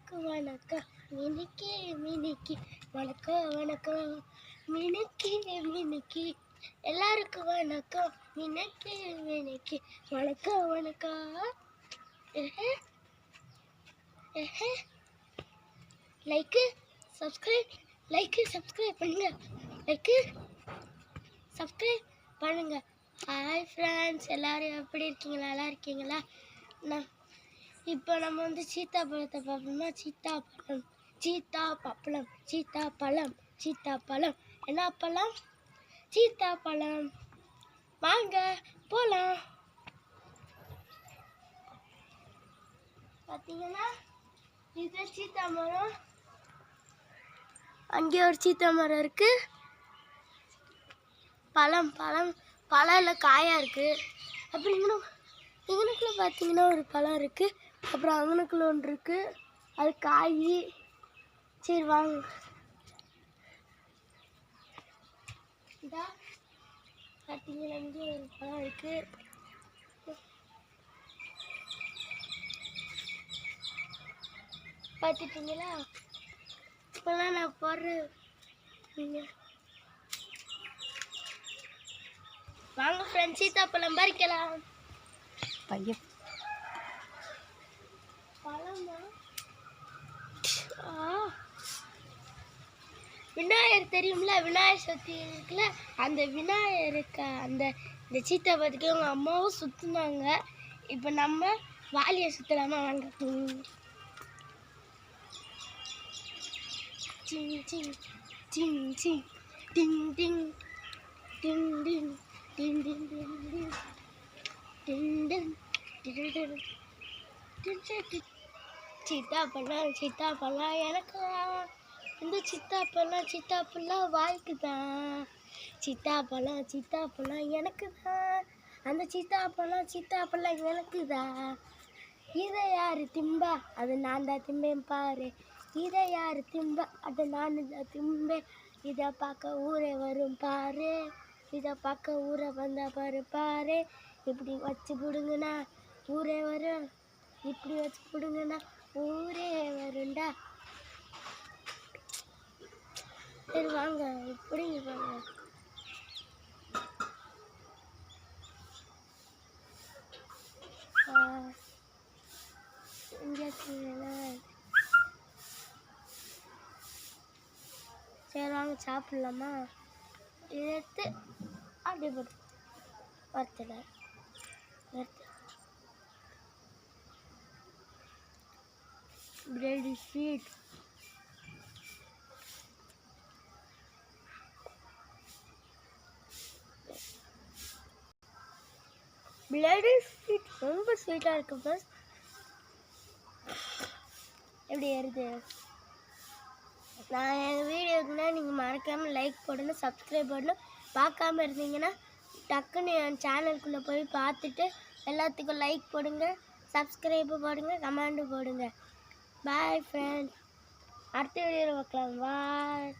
எல்லாருக்கும் வணக்கம். மினிக்கி மினிக்கி வணக்கம் வணக்கம். மினிக்கி மினிக்கி எல்லாருக்கும் வணக்கம். மினிக்கி மினிக்கி வணக்கம் வணக்கம். லைக்கு சப்ஸ்கிரைப் பண்ணுங்க. சப்ஸ்கிரைப் பண்ணுங்க. ஹாய் ஃப்ரெண்ட்ஸ், எல்லாரும் எப்படி இருக்கீங்களா? நல்லா இருக்கீங்களா? இப்போ நம்ம வந்து சீத்தாப்பழத்தை பார்ப்போம்னா, சீத்தாப்பழம் என்ன பழம்? சீத்தாப்பழம். வாங்க போகலாம். பார்த்தீங்கன்னா இது சீத்தா மரம். அங்கே ஒரு சீத்தா மரம் இருக்கு. பழம் இல்லை காயாக இருக்கு. அப்புறம் இங்கனுக்குள்ள பார்த்தீங்கன்னா ஒரு பழம் இருக்கு. அப்புறம் அங்கனுக்குள்ள ஒன்று இருக்கு, அது காய். சரி வாங்க. இதா பார்த்தீங்கன்னா இங்கே ஒரு பழம் இருக்கு. பார்த்துட்டீங்களா? இப்போலாம் நான் போடுற வாங்க ஃப்ரெண்ட்ஸ், சீத்தாப்பழம் பறிக்கலாம். பையன் பழமா? விநாயகர் தெரியும்ல, விநாயகர் சதுர்த்தி இருக்குல்ல, அந்த விநாயகருக்கு இந்த சீத்தாப்பழத்துக்கு அவங்க அம்மாவும் சுற்றுனாங்க. இப்போ நம்ம வாலியை சுற்றலாமா? வாங்க. சிங் சிங் சிங் சிங் டிங் டிங் டிங் டிங் டிங் டிங் டிங் டிங் டிங் டிங். சீத்தாப்பழம் எனக்கு. இந்த சீத்தாப்பழம் வாய்க்கு தான். சீத்தாப்பழம் எனக்கு தான். அந்த சீத்தாப்பழம் எனக்கு தான். இதை யாரு திம்பா? அது நான் தான் திம்பேன் பாரு. இதை யாரு திம்பா? அது நான் தான் திம்பேன். இதை பார்க்க ஊரே வரும் பாரு. இதை பார்க்க ஊரை வந்தா பாரு. இப்படி வச்சு பிடுங்கண்ணா ஊரே வரும். இப்படி வச்சு பிடுங்கண்ணா ஊரே வருண்டா. சரி வாங்க, இப்படி வாங்க. சரி வாங்க சாப்பிடலாமா? இதை எடுத்து அப்படியே போட்டு வறுத்தல பிரெட் ஸ்வீட். பிளட் ஸ்வீட் ரொம்ப ஸ்வீட்டாக இருக்கு. ஃபர்ஸ்ட் எப்படி ஏறுது? நான் எங்கள் வீடியோக்குன்னா நீங்கள் மறக்காமல் லைக் போடணும், சப்ஸ்கிரைப் பண்ணணும். பார்க்காம இருந்தீங்கன்னா டக்குன்னு என் சேனலுக்குள்ளே போய் பார்த்துட்டு எல்லாத்துக்கும் லைக் போடுங்க, சப்ஸ்கிரைப்பு போடுங்க, கமெண்ட்டு போடுங்க. பாய் ஃப்ரெண்ட்ஸ், அடுத்த வீடியோவில் பார்க்கலாம். பாய்.